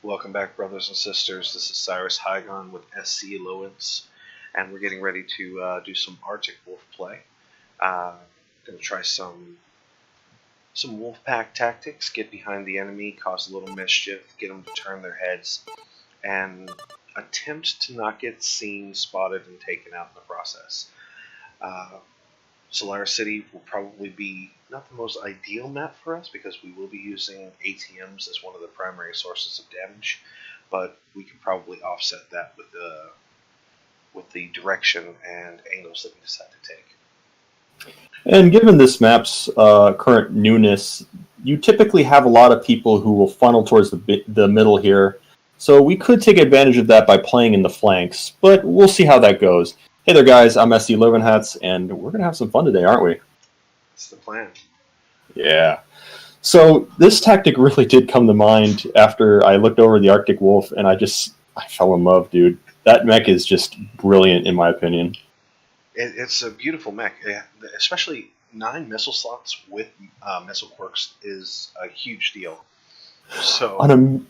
Welcome back, brothers and sisters. This is Cyrus Hygon with SCLowenhertz, and we're getting ready to do some Artic Wolf play. Going to try some wolf pack tactics, get behind the enemy, cause a little mischief, get them to turn their heads, and attempt to not get seen, spotted, and taken out in the process. Solar City will probably be not the most ideal map for us because we will be using ATMs as one of the primary sources of damage, but we can probably offset that with the direction and angles that we decide to take. And given this map's current newness, you typically have a lot of people who will funnel towards the middle here, so we could take advantage of that by playing in the flanks, but we'll see how that goes. Hey there guys, I'm SCLowenhertz, and we're going to have some fun today, aren't we? That's the plan. Yeah. So this tactic really did come to mind after I looked over the Arctic Wolf, and I fell in love, dude. That mech is just brilliant, in my opinion. It's a beautiful mech, especially 9 missile slots with missile quirks is a huge deal. So on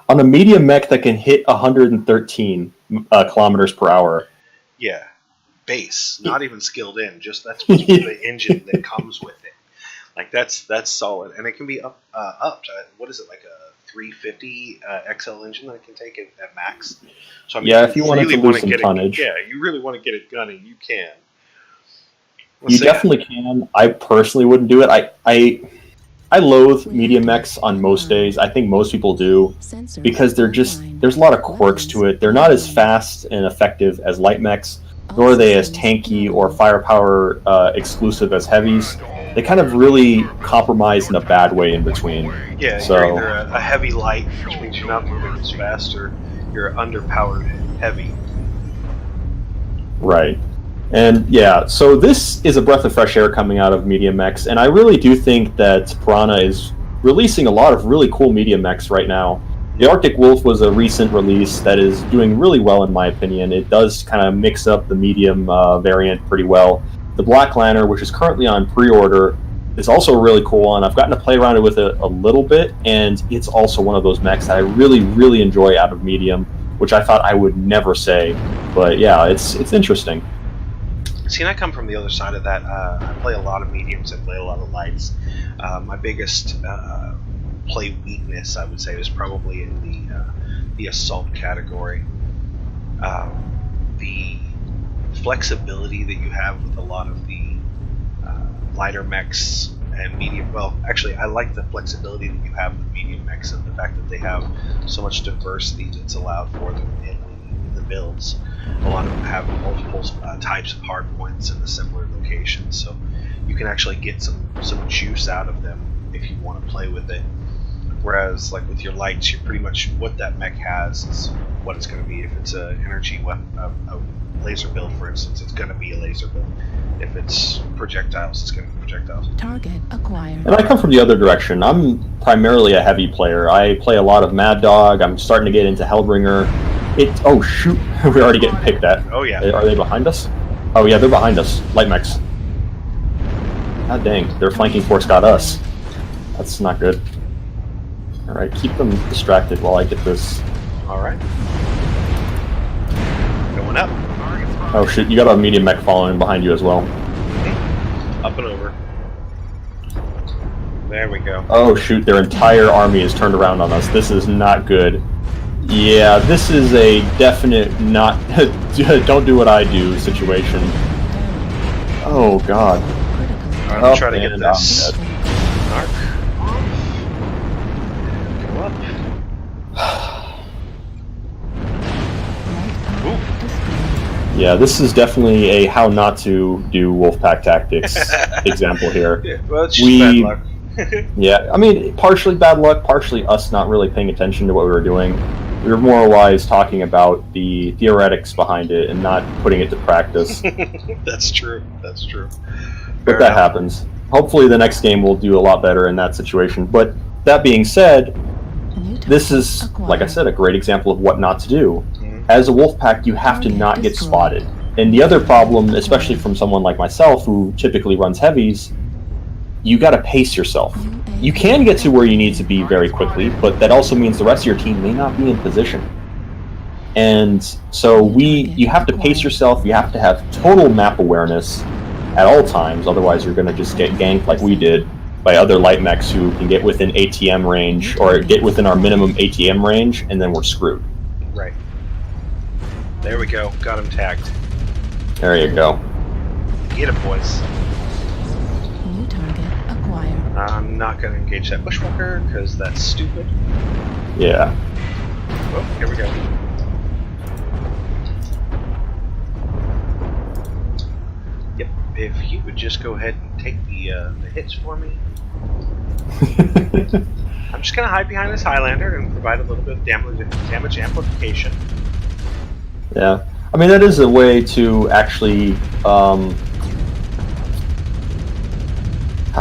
a medium mech that can hit 113 kilometers per hour. Yeah, base, not even skilled in. Just that's the engine that comes with it. Like that's solid, and it can be up to what is it, like a 350 XL engine that it can take at max. So I mean, yeah, if you wanted to lose some tonnage, you really want to get it gunning, you can. You definitely can. I personally wouldn't do it. I loathe medium mechs on most days. I think most people do because there's a lot of quirks to it. They're not as fast and effective as light mechs, nor are they as tanky or firepower exclusive as heavies. They kind of really compromise in a bad way in between. Yeah, so you're either a heavy light, which means you're not moving as fast, or you're underpowered heavy. Right. And yeah, so this is a breath of fresh air coming out of medium mechs, and I really do think that Piranha is releasing a lot of really cool medium mechs right now. The Arctic Wolf was a recent release that is doing really well in my opinion. It does kind of mix up the medium variant pretty well. The Black Lantern, which is currently on pre-order, is also a really cool one. I've gotten to play around with it a little bit, and it's also one of those mechs that I really, really enjoy out of medium, which I thought I would never say. But yeah, it's interesting. See, and I come from the other side of that. I play a lot of mediums, I play a lot of lights. My biggest play weakness, I would say, is probably in the assault category. The flexibility that you have with a lot of the lighter mechs and medium. Well, actually, I like the flexibility that you have with medium mechs and the fact that they have so much diversity that's allowed for them in the builds. A lot of them have multiple types of hard points in the similar locations, so you can actually get some juice out of them if you want to play with it. Whereas, like with your lights, you're pretty much what that mech has is what it's going to be. If it's an energy weapon, a laser build, for instance, it's going to be a laser build. If it's projectiles, it's going to be projectiles. Target acquired. And I come from the other direction. I'm primarily a heavy player. I play a lot of Mad Dog. I'm starting to get into Hellbringer. Oh shoot, we're already getting picked at. Oh yeah. Are they behind us? Oh yeah, they're behind us. Light mechs. God dang, their flanking force got us. That's not good. Alright, keep them distracted while I get this. Alright. Going up. Oh shit, you got a medium mech following behind you as well. Up and over. There we go. Oh shoot, their entire army is turned around on us. This is not good. Yeah, this is a definite not don't do what I do situation. Oh god. Alright, let's try to get this. Arc. Go up. Yeah, this is definitely a how not to do Wolfpack tactics example here. Yeah, well, it's just bad luck. Yeah, I mean, partially bad luck, partially us not really paying attention to what we were doing. We were more wise talking about the theoretics behind it and not putting it to practice. That's true. That's true. But that happens. Hopefully the next game will do a lot better in that situation. But that being said, this is, like I said, a great example of what not to do. As a wolf pack, you have to not get spotted. And the other problem, especially from someone like myself who typically runs heavies, you got to pace yourself. You can get to where you need to be very quickly, but that also means the rest of your team may not be in position. And so you have to pace yourself. You have to have total map awareness at all times. Otherwise, you're going to just get ganked like we did by other light mechs who can get within ATM range or get within our minimum ATM range, and then we're screwed. Right. There we go. Got him tagged. There you go. Get him, boys. New target acquired. I'm not going to engage that bushwhacker because that's stupid. Yeah. Oh, here we go. Yep. If he would just go ahead and take the hits for me. I'm just going to hide behind this Highlander and provide a little bit of damage amplification. Yeah. I mean, that is a way to actually, how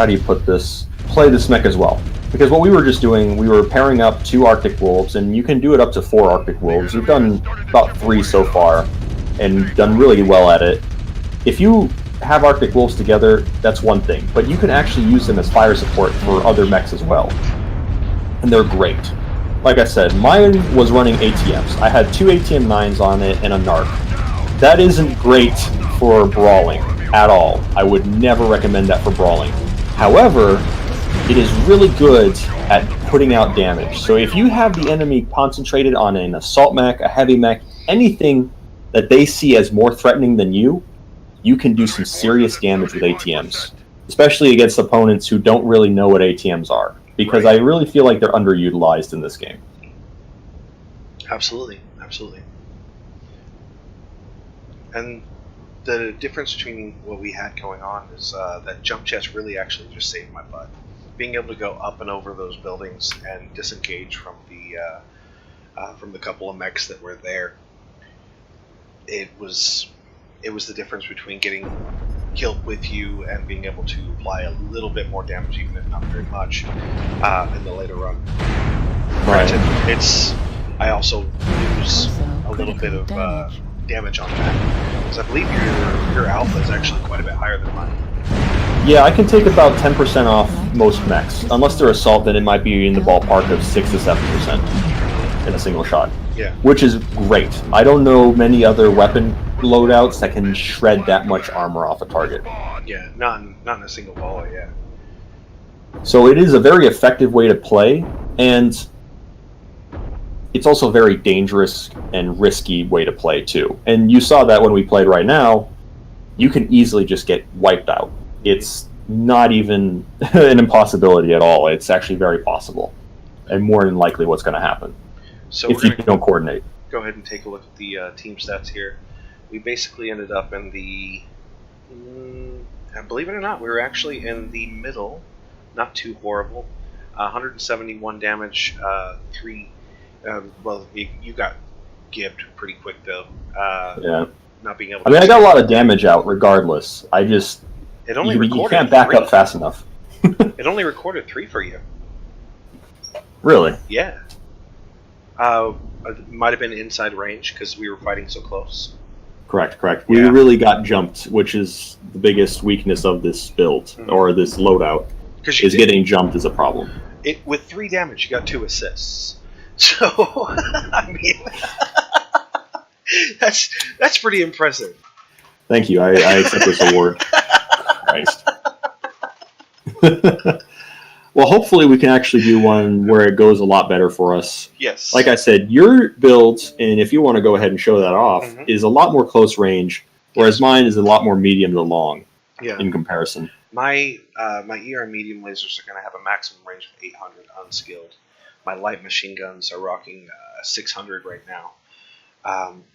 do you put this? Play this mech as well. Because what we were just doing, we were pairing up 2 Arctic Wolves, and you can do it up to 4 Arctic Wolves. We've done about 3 so far, and done really well at it. If you have Arctic Wolves together, that's one thing, but you can actually use them as fire support for other mechs as well. And they're great. Like I said, mine was running ATMs. I had 2 ATM 9s on it and a narc. That isn't great for brawling at all. I would never recommend that for brawling. However, it is really good at putting out damage. So if you have the enemy concentrated on an assault mech, a heavy mech, anything that they see as more threatening than you can do some serious damage with ATMs. Especially against opponents who don't really know what ATMs are. Because I really feel like they're underutilized in this game. Absolutely, absolutely. And the difference between what we had going on is that jump jets really actually just saved my butt. Being able to go up and over those buildings and disengage from the couple of mechs that were there, it was the difference between getting killed with you and being able to apply a little bit more damage, even if not very much, in the later run. Right. Granted, I also lose a little bit of damage on that, because I believe your alpha is actually quite a bit higher than mine. Yeah, I can take about 10% off most mechs. Unless they're assault, then it might be in the ballpark of 6 to 7% in a single shot. Yeah. Which is great. I don't know many other weapon loadouts that can shred that much armor off a target. Yeah, not in a single volley, yeah. So it is a very effective way to play, and it's also a very dangerous and risky way to play too. And you saw that when we played right now, you can easily just get wiped out. It's not even an impossibility at all. It's actually very possible, and more than likely what's going to happen So if you don't coordinate. Go ahead and take a look at the team stats here. We basically ended up in the, believe it or not, we were actually in the middle, not too horrible. 171 damage, 3. Well, you got gibbed pretty quick though. Yeah. Not being able. I mean, I got a lot of damage out regardless. I just you can't back 3. up fast enough. It only recorded 3 for you. Really? Yeah. It might have been inside range because we were fighting so close. Correct. We really got jumped, which is the biggest weakness of this build, or this loadout, is getting jumped is a problem. With 3 damage, you got 2 assists. So, I mean, that's pretty impressive. Thank you. I accept this award. Christ. Well, hopefully we can actually do one where it goes a lot better for us. Yes. Like I said, your build, and if you want to go ahead and show that off, is a lot more close range, whereas mine is a lot more medium to long in comparison. My ER medium lasers are going to have a maximum range of 800 unskilled. My light machine guns are rocking 600 right now,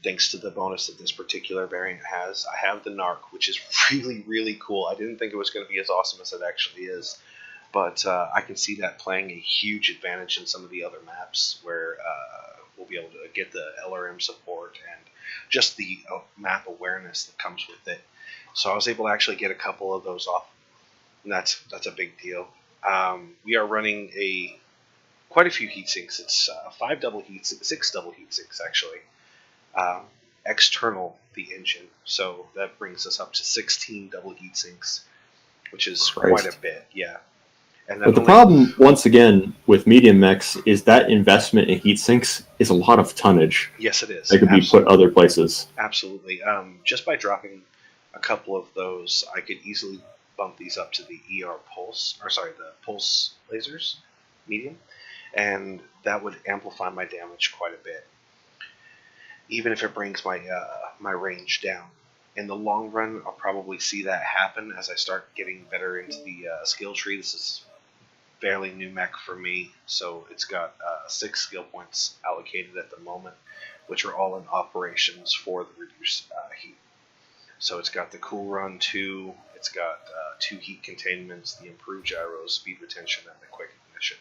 thanks to the bonus that this particular variant has. I have the narc, which is really, really cool. I didn't think it was going to be as awesome as it actually is. But I can see that playing a huge advantage in some of the other maps where we'll be able to get the LRM support and just the map awareness that comes with it. So I was able to actually get a couple of those off, and that's a big deal. We are running quite a few heat sinks. It's 6 double heat sinks actually. External the engine, so that brings us up to 16 double heat sinks. which is Christ. quite a bit. Yeah. And But the problem, once again, with medium mechs is that investment in heat sinks is a lot of tonnage. Yes, it is. That could be put other places. Absolutely. Just by dropping a couple of those, I could easily bump these up to the the pulse lasers, medium, and that would amplify my damage quite a bit, even if it brings my my range down. In the long run, I'll probably see that happen as I start getting better into the skill tree. This is fairly new mech for me, so it's got 6 skill points allocated at the moment, which are all in operations for the reduced heat. So it's got the cool run 2, it's got 2 heat containments, the improved gyros, speed retention, and the quick ignition.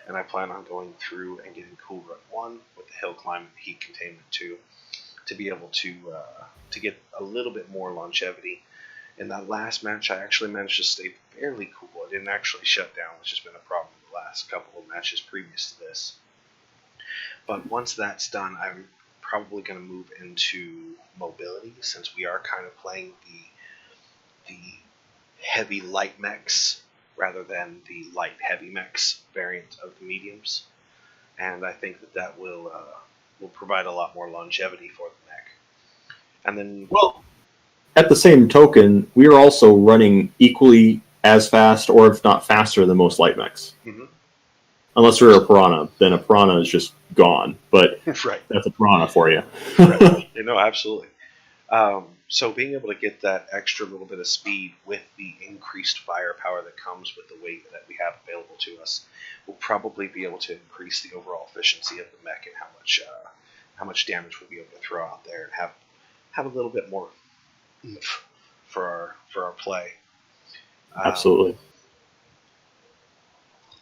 And I plan on going through and getting cool run 1 with the hill climb and heat containment 2 to be able to get a little bit more longevity. In that last match, I actually managed to stay fairly cool. I didn't actually shut down, which has been a problem the last couple of matches previous to this. But once that's done, I'm probably going to move into mobility, since we are kind of playing the heavy light mechs rather than the light heavy mechs variant of the mediums. And I think that will provide a lot more longevity for the mech. And then, well, at the same token, we are also running equally as fast, or if not faster, than most light mechs. Mm-hmm. Unless you're a piranha, then a piranha is just gone. But right. That's a piranha for you. Right. Absolutely. So being able to get that extra little bit of speed with the increased firepower that comes with the weight that we have available to us, will probably be able to increase the overall efficiency of the mech and how much damage we'll be able to throw out there and have a little bit more oomph for our play. Absolutely.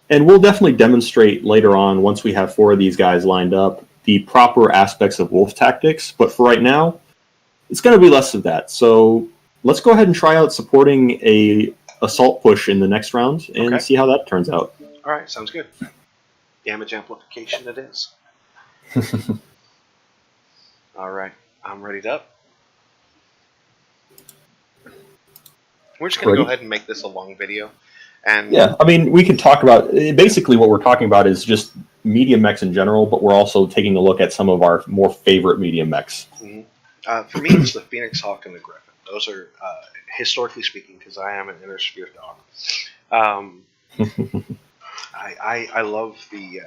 And we'll definitely demonstrate later on, once we have 4 of these guys lined up, the proper aspects of wolf tactics. But for right now, it's going to be less of that. So let's go ahead and try out supporting a assault push in the next round and see how that turns out. All right, sounds good. Damage amplification it is. All right, I'm ready up. We're just going to go ahead and make this a long video. And yeah, I mean, we can talk about, basically what we're talking about is just medium mechs in general, but we're also taking a look at some of our more favorite medium mechs. Mm-hmm. For me, it's the Phoenix Hawk and the Griffin. Those are, historically speaking, because I am an inner sphere dog. I love the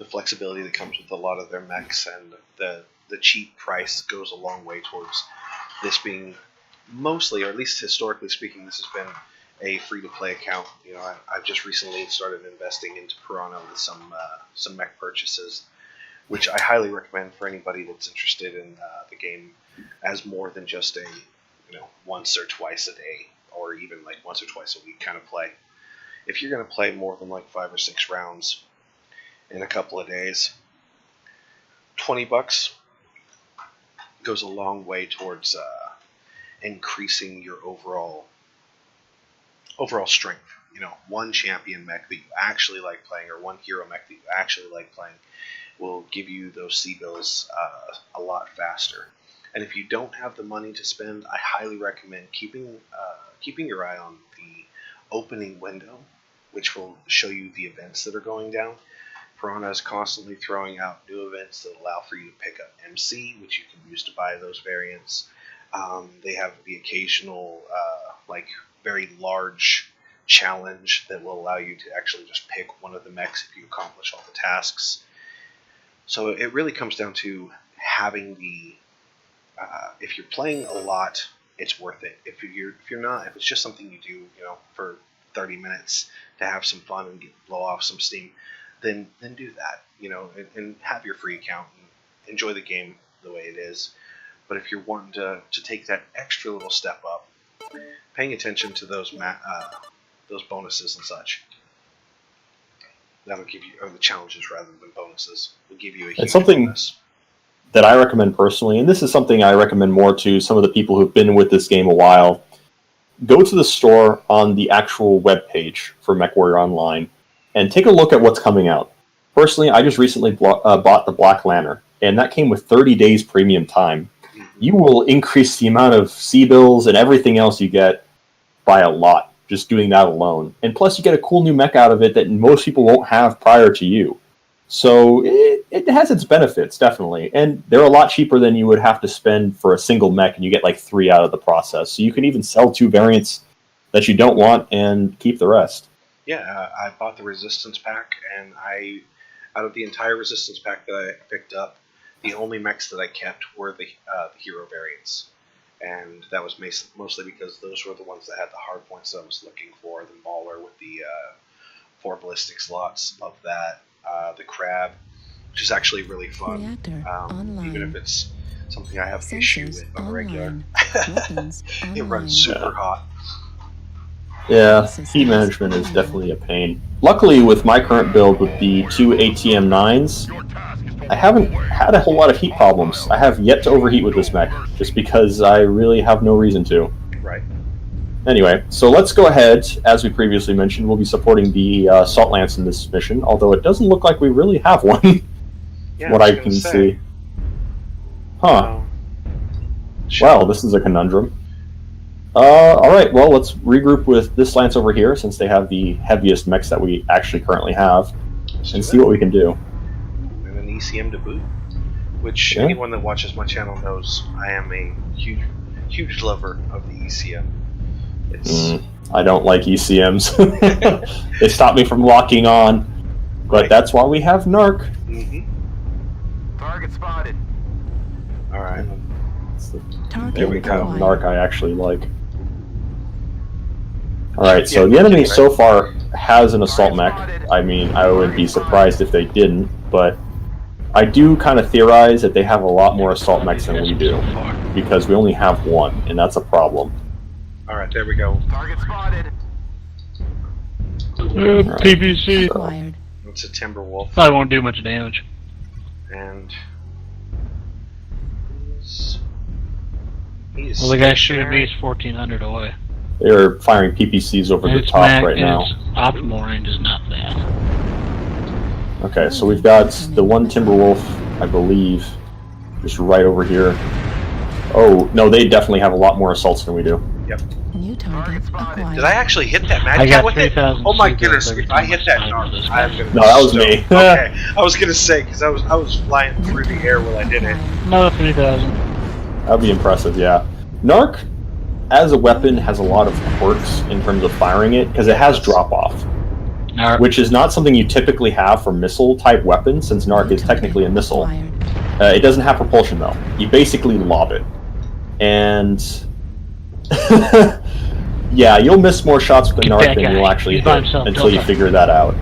flexibility that comes with a lot of their mechs, and the cheap price goes a long way towards this being mostly, or at least historically speaking, this has been a free-to-play account. I've just recently started investing into Piranha with some mech purchases, which I highly recommend for anybody that's interested in the game as more than just a once or twice a day, or even like once or twice a week kind of play. If you're going to play more than like 5 or 6 rounds in a couple of days, $20 goes a long way towards increasing your overall strength. One champion mech that you actually like playing, or one hero mech that you actually like playing, will give you those C-bills a lot faster. And if you don't have the money to spend, I highly recommend keeping your eye on the opening window, which will show you the events that are going down. Piranha is constantly throwing out new events that allow for you to pick up MC, which you can use to buy those variants. They have the occasional, very large challenge that will allow you to actually just pick one of the mechs if you accomplish all the tasks. So it really comes down to having the, if you're playing a lot, it's worth it. If you're not, if it's just something you do, for 30 minutes to have some fun and blow off some steam, then do that, and have your free account and enjoy the game the way it is. But if you're wanting to take that extra little step up, paying attention to those bonuses and such, that'll give you, or the challenges rather than bonuses, will give you a huge bonus. That I recommend personally, and this is something I recommend more to some of the people who've been with this game a while. Go to the store on the actual web page for MechWarrior Online and take a look at what's coming out. Personally, I just recently bought the Black Lantern, and that came with 30 days premium time. You will increase the amount of C-bills and everything else you get by a lot just doing that alone. And plus, you get a cool new mech out of it that most people won't have prior to you. So it has its benefits, definitely. And they're a lot cheaper than you would have to spend for a single mech, and you get like 3 out of the process. So you can even sell 2 variants that you don't want and keep the rest. Yeah, I bought the Resistance pack, and out of the entire Resistance pack that I picked up, the only mechs that I kept were the hero variants. And that was mostly because those were the ones that had the hard points that I was looking for. The Mauler with the 4 ballistic slots, love that. The Crab, which is actually really fun, even if it's something I have an issue with on a regular. It runs super hot. Yeah, heat management is definitely a pain. Luckily, with my current build with the 2 ATM-9s, I haven't had a whole lot of heat problems. I have yet to overheat with this mech, just because I really have no reason to. Right. Anyway, so let's go ahead. As we previously mentioned, we'll be supporting the Assault Lance in this mission, although it doesn't look like we really have one, Yeah, what I can see. Huh. Wow, this is a conundrum. Alright, well, let's regroup with this Lance over here, since they have the heaviest mechs that we actually currently have, and see what we can do. And an ECM to boot, which anyone that watches my channel knows I am a huge lover of the ECM. I don't like ECMs. They stop me from locking on, but that's why we have Narc. Target spotted. Alright. There we go. Narc I actually like. Alright, so the enemy so far has an assault mech. I mean, I would be surprised if they didn't, but I do kind of theorize that they have a lot more assault mechs than we do, because we only have one, and that's a problem. Alright, there we go. Target spotted. PPC. So. It's a Timberwolf. Probably won't do much damage. And well, the guy shooting me is 1,400 away. They're firing PPCs over the top right now. Its optimal range is not that. Okay, so we've got the one Timberwolf, I believe, just right over here. Oh, no, they definitely have a lot more assaults than we do. Yep. New target acquired. Did I actually hit that I Mad got Cat with it? 3,000 Oh my seekers goodness, every if I time hit I that spawn Narc, this I'm map. gonna No, that was stoked. me. Okay, I was gonna say, because I was flying through the air when I did it. Another 3,000. That'd be impressive, yeah. Narc, as a weapon, has a lot of quirks in terms of firing it, because it has drop-off, which is not something you typically have for missile-type weapons, since Narc is technically a missile. It doesn't have propulsion, though. You basically lob it. And yeah, you'll miss more shots with the Narc than you'll actually hit until you figure that out.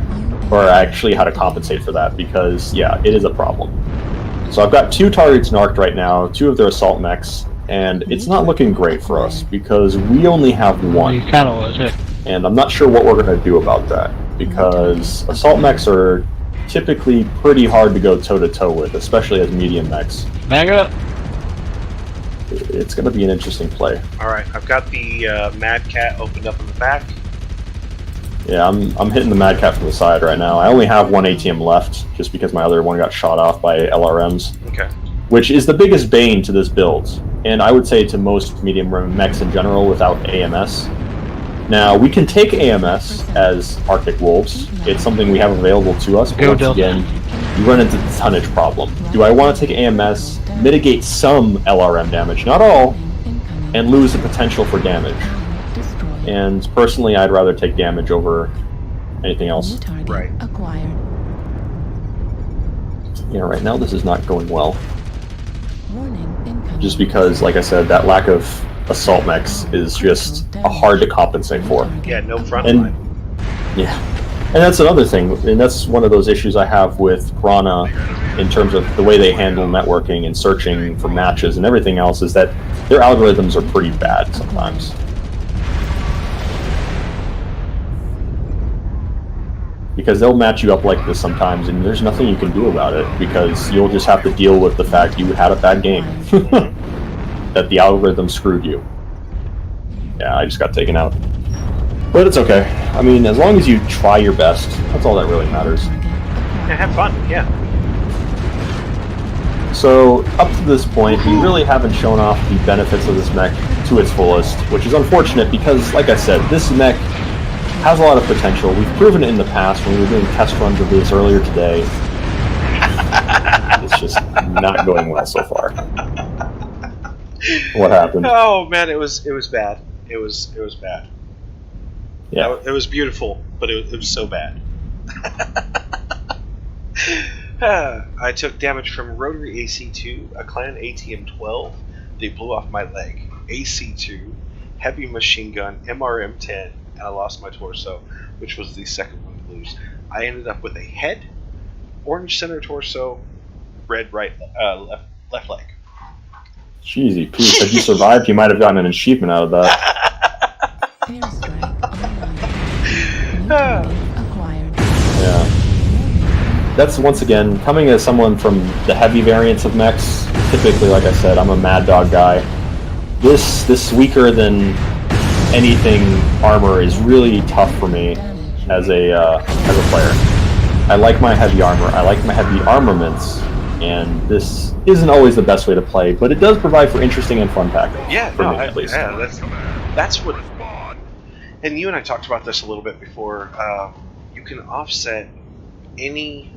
Or actually how to compensate for that, because, yeah, it is a problem. So I've got 2 targets narked right now, 2 of their assault mechs, and it's not looking great for us, because we only have 1. He kind of was hit. And I'm not sure what we're going to do about that, because assault mechs are typically pretty hard to go toe-to-toe with, especially as medium mechs. Back up! It's going to be an interesting play. Alright, I've got the Mad Cat opened up in the back. Yeah, I'm hitting the Mad Cat from the side right now. I only have 1 ATM left, just because my other one got shot off by LRMs. Okay. Which is the biggest bane to this build, and I would say to most medium mechs in general without AMS. Now, we can take AMS as Arctic Wolves. It's something we have available to us, but once again, you run into the tonnage problem. Do I want to take AMS, mitigate some LRM damage, not all, and lose the potential for damage? And personally, I'd rather take damage over anything else. Right. Acquired. Yeah, right now this is not going well. Warning, incoming. Just because, like I said, that lack of assault mechs is just hard to compensate for. Yeah, no front And line. yeah, and that's another thing, and that's one of those issues I have with Piranha in terms of the way they handle networking and searching for matches and everything else, is that their algorithms are pretty bad sometimes. Because they'll match you up like this sometimes, and there's nothing you can do about it, because you'll just have to deal with the fact you had a bad game. That the algorithm screwed you. Yeah, I just got taken out. But it's okay. I mean, as long as you try your best, that's all that really matters. Yeah, have fun, yeah. So, up to this point, we really haven't shown off the benefits of this mech to its fullest, which is unfortunate because, like I said, this mech has a lot of potential. We've proven it in the past when we were doing test runs of this earlier today. It's just not going well so far. What happened? Oh man, it was bad. It was bad. Yeah. It was beautiful, but it was so bad. I took damage from rotary AC-2, a clan ATM-12. They blew off my leg. AC-2, heavy machine gun, MRM-10, and I lost my torso, which was the second one to lose. I ended up with a head, orange center torso, red left leg. Jeezy Pete, had you survived, you might have gotten an achievement out of that. Airstrike online. New target acquired. Yeah. That's, once again, coming as someone from the heavy variants of mechs. Typically, like I said, I'm a Mad Dog guy. This weaker than anything armor is really tough for me as a player. I like my heavy armor. I like my heavy armaments. And this isn't always the best way to play, but it does provide for interesting and fun tactics. Yeah, for me, at least. Yeah, that's what. And you and I talked about this a little bit before. You can offset any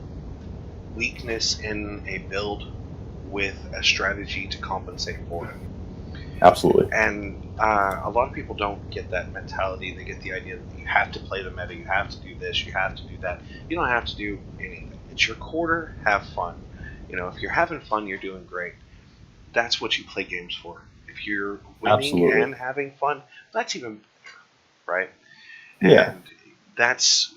weakness in a build with a strategy to compensate for it. Absolutely. And a lot of people don't get that mentality. They get the idea that you have to play the meta, you have to do this, you have to do that. You don't have to do anything. It's your quarter. Have fun. You know, if you're having fun, you're doing great. That's what you play games for. If you're winning Absolutely. and having fun, that's even better, right? Yeah. And that's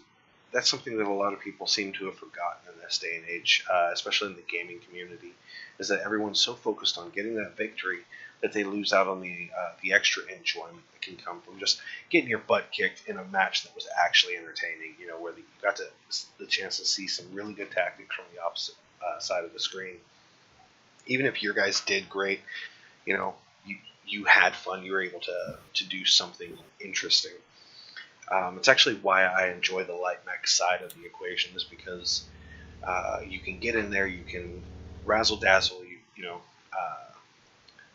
something that a lot of people seem to have forgotten in this day and age, especially in the gaming community, is that everyone's so focused on getting that victory that they lose out on the extra enjoyment that can come from just getting your butt kicked in a match that was actually entertaining. You know, where you got the chance to see some really good tactics from the opposite side of the screen. Even if your guys did great, you know, you had fun. You were able to do something interesting. It's actually why I enjoy the light mech side of the equation, is because you can get in there, you can razzle dazzle,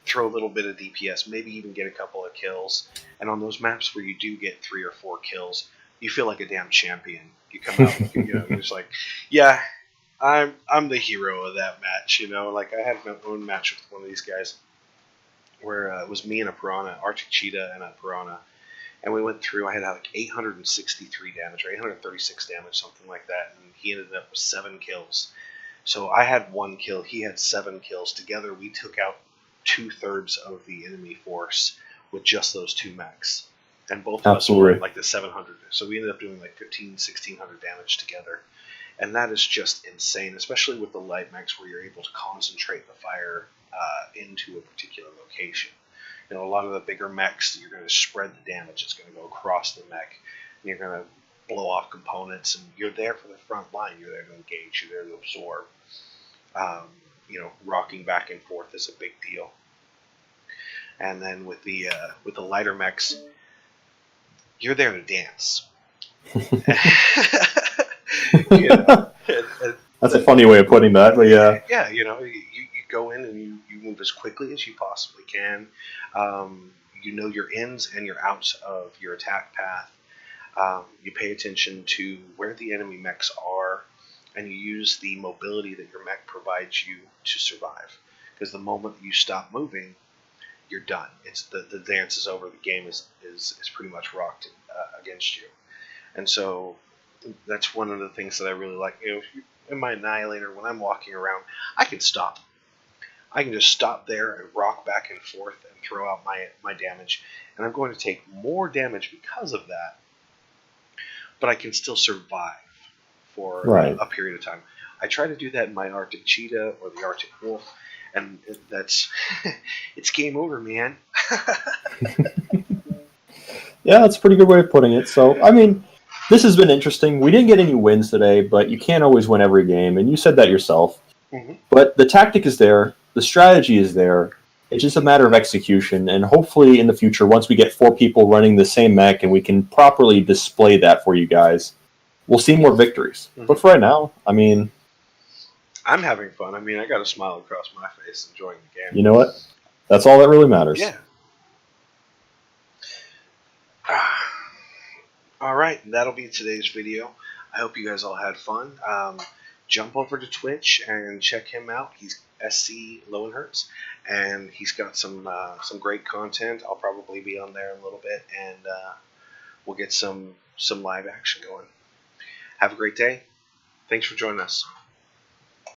throw a little bit of DPS, maybe even get a couple of kills. And on those maps where you do get 3 or 4 kills, you feel like a damn champion. You come out, you're just like, yeah, I'm the hero of that match. You know, like I had my own match with one of these guys where it was me and a piranha, Arctic Cheetah and a piranha. And we went through, I had like 863 damage, or 836 damage, something like that, and he ended up with 7 kills. So I had 1 kill, he had 7 kills. Together we took out 2/3 of the enemy force with just those 2 mechs. And both of us were like the 700. So we ended up doing like 1,600 damage together. And that is just insane, especially with the light mechs where you're able to concentrate the fire into a particular location. You know, a lot of the bigger mechs, you're going to spread the damage. It's going to go across the mech. And you're going to blow off components. And you're there for the front line. You're there to engage. You're there to absorb. Rocking back and forth is a big deal. And then with the lighter mechs, you're there to dance. That's a funny way of putting that, but yeah. Yeah, you go in and you move as quickly as you possibly can. You know your ins and your outs of your attack path. You pay attention to where the enemy mechs are, and you use the mobility that your mech provides you to survive. Because the moment you stop moving, you're done. It's the dance is over. The game is pretty much rocked against you. And so that's one of the things that I really like. You know, in my Annihilator, when I'm walking around, I can stop. I can just stop there and rock back and forth and throw out my damage. And I'm going to take more damage because of that, but I can still survive for a period of time. I try to do that in my Arctic Cheetah or the Arctic Wolf, and that's it's game over, man. Yeah, that's a pretty good way of putting it. So, I mean, this has been interesting. We didn't get any wins today, but you can't always win every game, and you said that yourself. Mm-hmm. But the tactic is there. The strategy is there. It's just a matter of execution, and hopefully in the future, once we get 4 people running the same mech and we can properly display that for you guys, we'll see more victories. Mm-hmm. But for right now, I mean, I'm having fun. I mean, I got a smile across my face enjoying the game. You know what? That's all that really matters. Yeah. All right, that'll be today's video. I hope you guys all had fun. Jump over to Twitch and check him out. He's SCLowenhertz, and he's got some great content. I'll probably be on there in a little bit, and we'll get some live action going. Have a great day. Thanks for joining us.